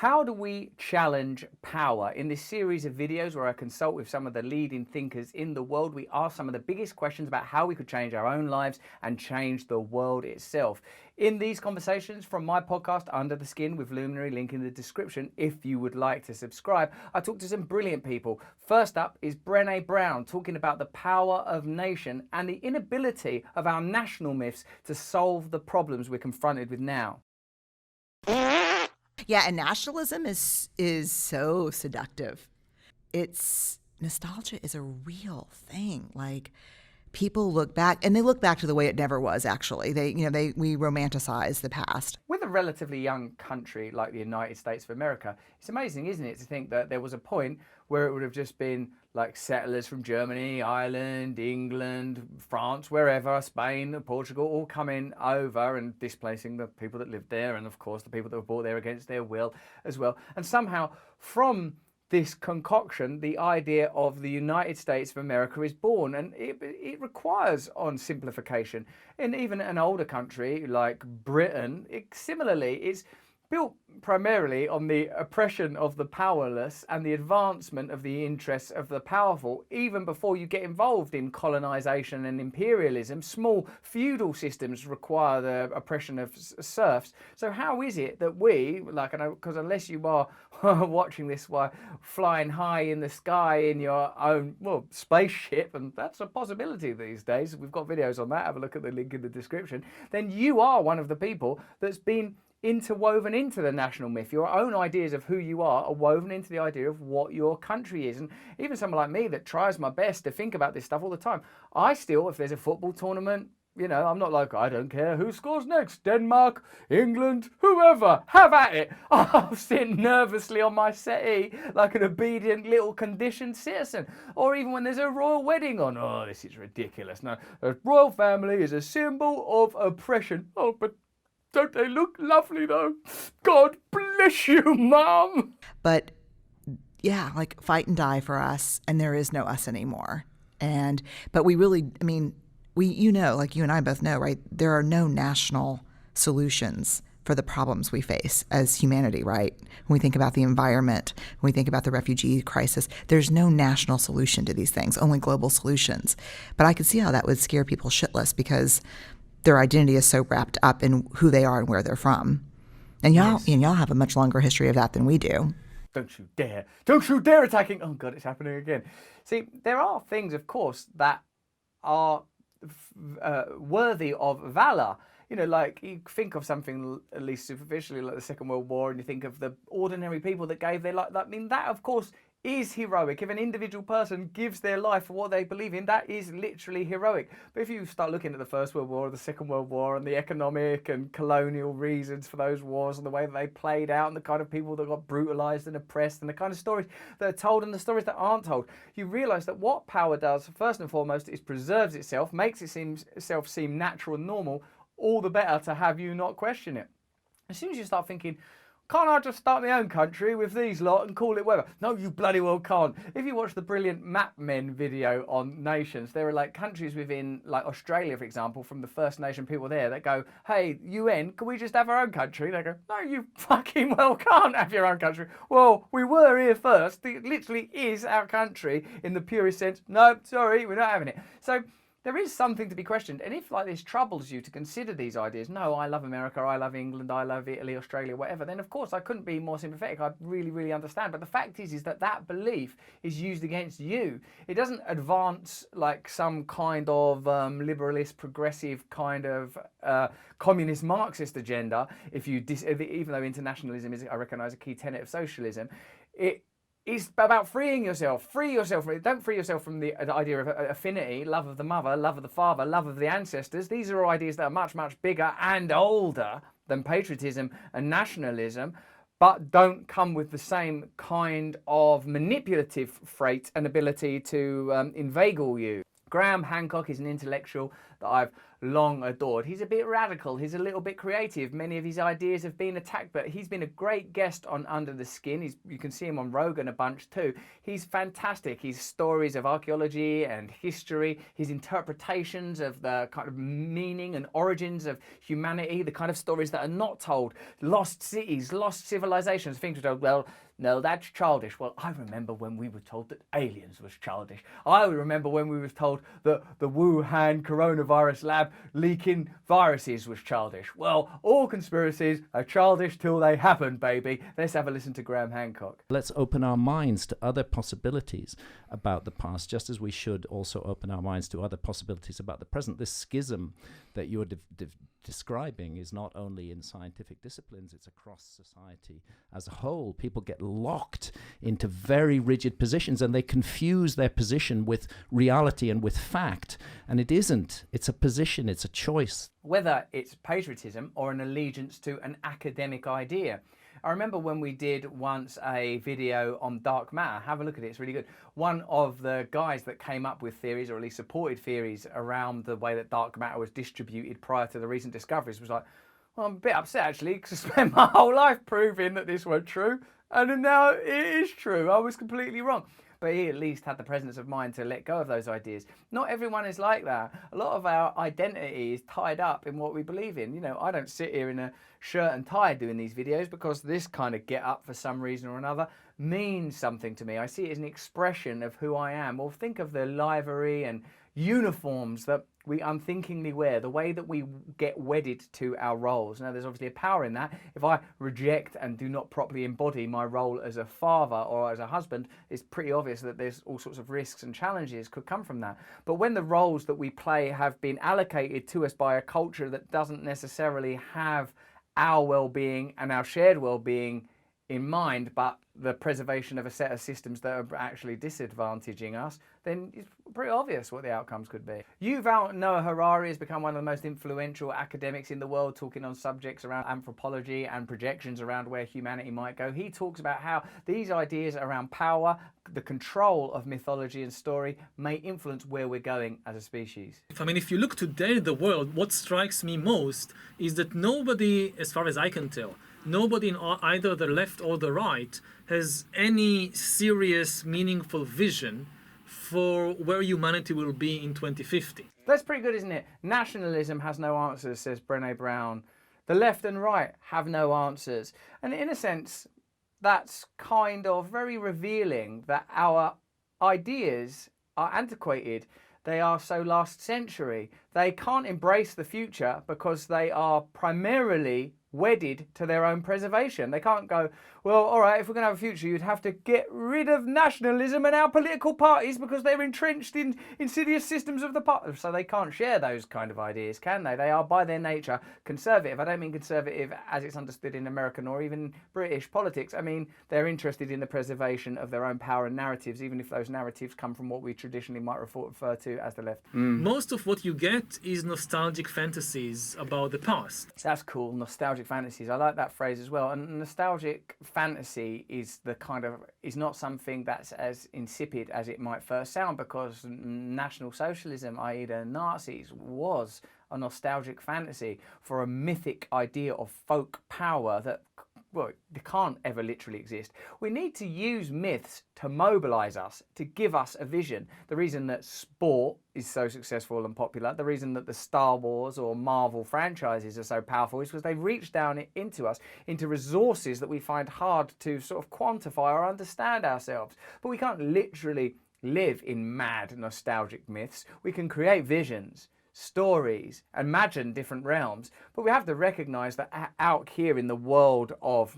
How do we challenge power? In this series of videos where I consult with some of the leading thinkers in the world, we ask some of the biggest questions about how we could change our own lives and change the world itself. In these conversations from my podcast, Under the Skin with Luminary, link in the description if you would like to subscribe, I talk to some brilliant people. First up is Brené Brown, talking about the power of nation and the inability of our national myths to solve the problems we're confronted with now. Yeah, and nationalism is so seductive. It's nostalgia is a real thing. Like, people look back, and they look back to the way it never was. Actually, we romanticize the past. With a relatively young country like the United States of America, it's amazing, isn't it, to think that there was a point where it would have just been like settlers from Germany, Ireland, England, France, wherever, Spain, Portugal, all coming over and displacing the people that lived there, and of course the people that were brought there against their will as well. And somehow from this concoction, the idea of the United States of America is born, and it requires on simplification. In even an older country like Britain, similarly, is built primarily on the oppression of the powerless and the advancement of the interests of the powerful. Even before you get involved in colonization and imperialism, small feudal systems require the oppression of serfs. So how is it that we, because unless you are watching this while flying high in the sky in your own, spaceship, and that's a possibility these days, we've got videos on that, have a look at the link in the description, then you are one of the people that's been interwoven into the national myth. Your own ideas of who you are woven into the idea of what your country is. And even someone like me that tries my best to think about this stuff all the time, I still, if there's a football tournament, I'm not like, I don't care who scores next, Denmark, England, whoever, have at it. I'll sit nervously on my settee like an obedient little conditioned citizen. Or even when there's a royal wedding on, oh, this is ridiculous. No, a royal family is a symbol of oppression. Oh, but don't they look lovely, though? God bless you, Mum. But yeah, like, fight and die for us, and there is no us anymore. But we really, like you and I both know, right? There are no national solutions for the problems we face as humanity, right? When we think about the environment, when we think about the refugee crisis, there's no national solution to these things, only global solutions. But I could see how that would scare people shitless, because their identity is so wrapped up in who they are and where they're from. And y'all have a much longer history of that than we do. Don't you dare. Don't you dare attacking. Oh, God, it's happening again. See, there are things, of course, that are worthy of valor. Like, you think of something, at least superficially, like the Second World War, and you think of the ordinary people that gave their life. That, of course, is heroic. If an individual person gives their life for what they believe in, that is literally heroic. But if you start looking at the First World War, the Second World War, and the economic and colonial reasons for those wars, and the way that they played out, and the kind of people that got brutalized and oppressed, and the kind of stories that are told and the stories that aren't told, you realize that what power does, first and foremost, is preserves itself, makes itself seem natural and normal, all the better to have you not question it. As soon as you start thinking, can't I just start my own country with these lot and call it whatever? No, you bloody well can't. If you watch the brilliant Map Men video on nations, there are like countries within, like Australia, for example, from the First Nation people there that go, hey, UN, can we just have our own country? They go, no, you fucking well can't have your own country. Well, we were here first. It literally is our country in the purest sense. No, sorry, we're not having it. So there is something to be questioned. And if like this troubles you to consider these ideas, no, I love America, I love England, I love Italy, Australia, whatever, then of course I couldn't be more sympathetic. I really, really understand. But the fact is that belief is used against you. It doesn't advance like some kind of liberalist, progressive kind of communist Marxist agenda. Even though internationalism is, I recognise, a key tenet of socialism, it's about freeing yourself. Free yourself from it. Don't free yourself from the idea of affinity, love of the mother, love of the father, love of the ancestors. These are ideas that are much, much bigger and older than patriotism and nationalism, but don't come with the same kind of manipulative freight and ability to inveigle you. Graham Hancock is an intellectual that I've long adored. He's a bit radical, he's a little bit creative. Many of his ideas have been attacked, but he's been a great guest on Under the Skin. You can see him on Rogan a bunch too. He's fantastic. His stories of archaeology and history, his interpretations of the kind of meaning and origins of humanity, the kind of stories that are not told, lost cities, lost civilizations, things we're told, well, no, that's childish. Well, I remember when we were told that aliens was childish. I remember when we were told that the Wuhan coronavirus lab leaking viruses was childish. Well, all conspiracies are childish till they happen, baby. Let's have a listen to Graham Hancock. Let's open our minds to other possibilities about the past, just as we should also open our minds to other possibilities about the present. This schism that you're describing is not only in scientific disciplines, it's across society as a whole. People get locked into very rigid positions and they confuse their position with reality and with fact. And it isn't. It's a position, it's a choice. Whether it's patriotism or an allegiance to an academic idea. I remember when we did once a video on dark matter. Have a look at it, it's really good. One of the guys that came up with theories, or at least supported theories, around the way that dark matter was distributed prior to the recent discoveries was like, well, I'm a bit upset actually, because I spent my whole life proving that this wasn't true, and now it is true. I was completely wrong. But he at least had the presence of mind to let go of those ideas. Not everyone is like that. A lot of our identity is tied up in what we believe in. You know, I don't sit here in a shirt and tie doing these videos because this kind of get up for some reason or another means something to me. I see it as an expression of who I am. Or think of the livery and uniforms that we unthinkingly wear, the way that we get wedded to our roles. Now, there's obviously a power in that. If I reject and do not properly embody my role as a father or as a husband, it's pretty obvious that there's all sorts of risks and challenges could come from that. But when the roles that we play have been allocated to us by a culture that doesn't necessarily have our well-being and our shared well-being in mind, but the preservation of a set of systems that are actually disadvantaging us, then it's pretty obvious what the outcomes could be. Yuval Noah Harari has become one of the most influential academics in the world, talking on subjects around anthropology and projections around where humanity might go. He talks about how these ideas around power, the control of mythology and story, may influence where we're going as a species. I mean, if you look today at the world, what strikes me most is that nobody, as far as I can tell, nobody in either the left or the right has any serious, meaningful vision for where humanity will be in 2050. That's pretty good, isn't it? Nationalism has no answers, says Brené Brown. The left and right have no answers. And in a sense, that's kind of very revealing that our ideas are antiquated. They are so last century. They can't embrace the future because they are primarily wedded to their own preservation. They can't go, well, all right, if we're going to have a future, you'd have to get rid of nationalism and our political parties because they're entrenched in insidious systems of the past. So they can't share those kind of ideas, can they? They are, by their nature, conservative. I don't mean conservative as it's understood in American or even British politics. I mean, they're interested in the preservation of their own power and narratives, even if those narratives come from what we traditionally might refer to as the left. Most of what you get is nostalgic fantasies about the past. That's cool, nostalgic fantasies. I like that phrase as well. And nostalgic fantasy is not something that's as insipid as it might first sound, because National Socialism, i.e. the Nazis, was a nostalgic fantasy for a mythic idea of folk power that, well, they can't ever literally exist. We need to use myths to mobilize us, to give us a vision. The reason that sport is so successful and popular, the reason that the Star Wars or Marvel franchises are so powerful, is because they've reached down into us, into resources that we find hard to sort of quantify or understand ourselves. But we can't literally live in mad nostalgic myths. We can create visions, stories, imagine different realms, but we have to recognize that out here in the world of,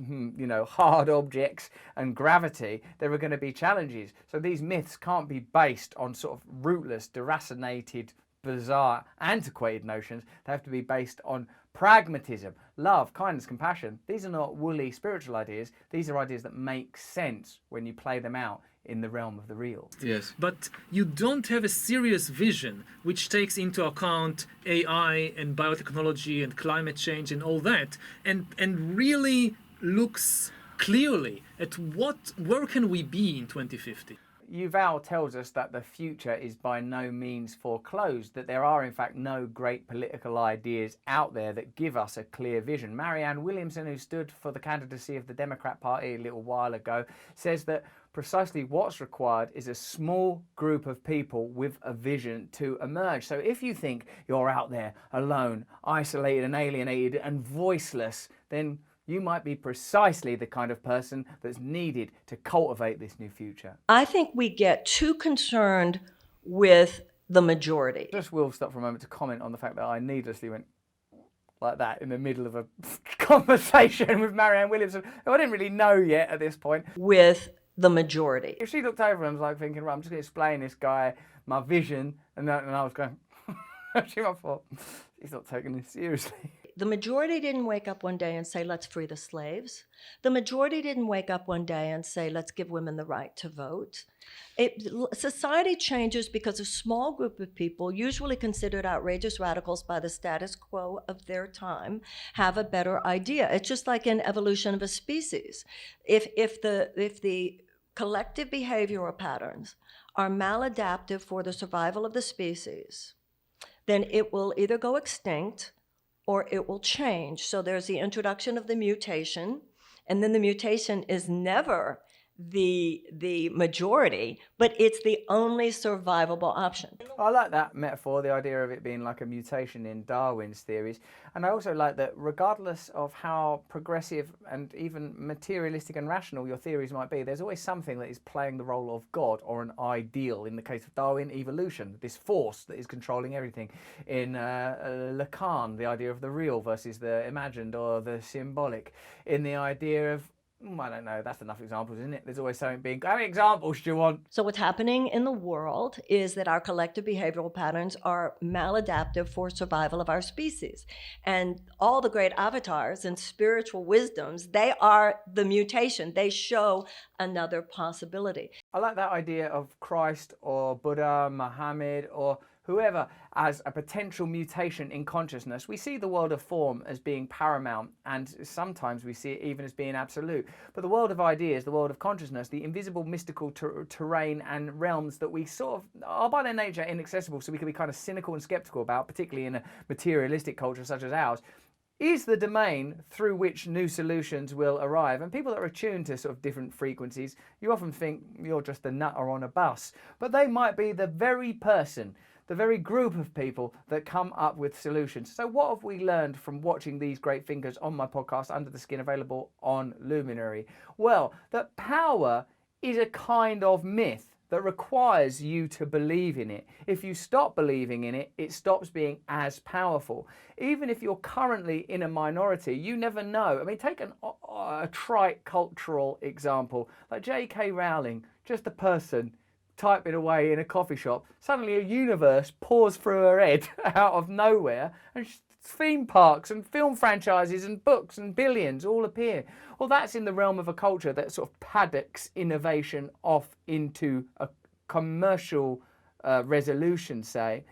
hard objects and gravity, there are going to be challenges. So these myths can't be based on sort of rootless, deracinated, bizarre, antiquated notions. They have to be based on pragmatism, love, kindness, compassion. These are not woolly spiritual ideas. These are ideas that make sense when you play them out in the realm of the real. Yes. But you don't have a serious vision which takes into account AI and biotechnology and climate change and all that, and really looks clearly at where can we be in 2050. Yuval tells us that the future is by no means foreclosed, that there are in fact no great political ideas out there that give us a clear vision. Marianne Williamson, who stood for the candidacy of the Democrat Party a little while ago, says that precisely what's required is a small group of people with a vision to emerge. So if you think you're out there alone, isolated and alienated and voiceless, then you might be precisely the kind of person that's needed to cultivate this new future. I think we get too concerned with the majority. Just will stop for a moment to comment on the fact that I needlessly went like that in the middle of a conversation with Marianne Williamson, who I didn't really know yet at this point. With the majority. If she looked over and was like thinking, right, I'm just going to explain this guy my vision, and I was going, she might have thought, he's not taking this seriously. The majority didn't wake up one day and say, let's free the slaves. The majority didn't wake up one day and say, let's give women the right to vote. Society changes because a small group of people, usually considered outrageous radicals by the status quo of their time, have a better idea. It's just like in evolution of a species. If the collective behavioral patterns are maladaptive for the survival of the species, then it will either go extinct or it will change. So there's the introduction of the mutation, and then the mutation is never the majority, but it's the only survivable option. I like that metaphor, the idea of it being like a mutation in Darwin's theories. And I also like that regardless of how progressive and even materialistic and rational your theories might be, there's always something that is playing the role of God or an ideal. In the case of Darwin, evolution, this force that is controlling everything. In Lacan, the idea of the real versus the imagined or the symbolic. In the idea of I don't know, that's enough examples, isn't it? There's always something being... How many examples do you want? So what's happening in the world is that our collective behavioral patterns are maladaptive for survival of our species. And all the great avatars and spiritual wisdoms, they are the mutation. They show another possibility. I like that idea of Christ or Buddha, Muhammad or whoever as a potential mutation in consciousness. We see the world of form as being paramount, and sometimes we see it even as being absolute. But the world of ideas, the world of consciousness, the invisible mystical terrain and realms that we sort of are by their nature inaccessible, so we can be kind of cynical and skeptical about, particularly in a materialistic culture such as ours, is the domain through which new solutions will arrive. And people that are attuned to sort of different frequencies, you often think you're just a nutter on a bus, but they might be the very person, the very group of people that come up with solutions. So what have we learned from watching these great thinkers on my podcast, Under the Skin, available on Luminary? Well, that power is a kind of myth that requires you to believe in it. If you stop believing in it, it stops being as powerful. Even if you're currently in a minority, you never know. I mean, take a trite cultural example, like J.K. Rowling, just a person typing away in a coffee shop. Suddenly a universe pours through her head out of nowhere, and theme parks and film franchises and books and billions all appear. Well, that's in the realm of a culture that sort of paddocks innovation off into a commercial resolution, say.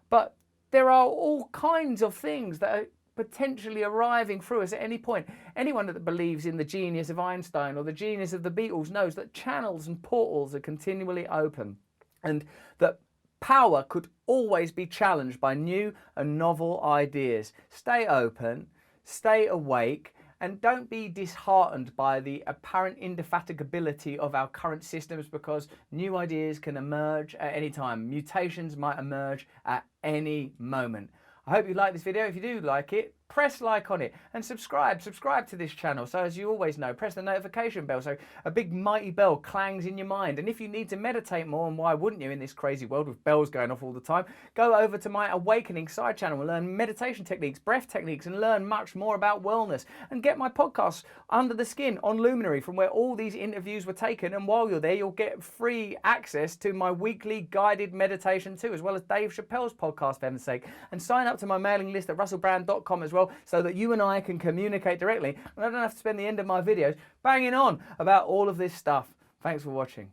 But there are all kinds of things that are potentially arriving through us at any point. Anyone that believes in the genius of Einstein or the genius of the Beatles knows that channels and portals are continually open, and that power could always be challenged by new and novel ideas. Stay open, stay awake, and don't be disheartened by the apparent indefatigability of our current systems, because new ideas can emerge at any time. Mutations might emerge at any moment. I hope you like this video. If you do like it, press like on it and subscribe to this channel. So as you always know, press the notification bell so a big mighty bell clangs in your mind. And if you need to meditate more, and why wouldn't you in this crazy world with bells going off all the time, go over to my Awakening side channel and learn meditation techniques, breath techniques, and learn much more about wellness. And get my podcast Under the Skin on Luminary, from where all these interviews were taken. And while you're there, you'll get free access to my weekly guided meditation too, as well as Dave Chappelle's podcast, for heaven's sake. And sign up to my mailing list at russellbrand.com as well, so that you and I can communicate directly, and I don't have to spend the end of my videos banging on about all of this stuff. Thanks for watching.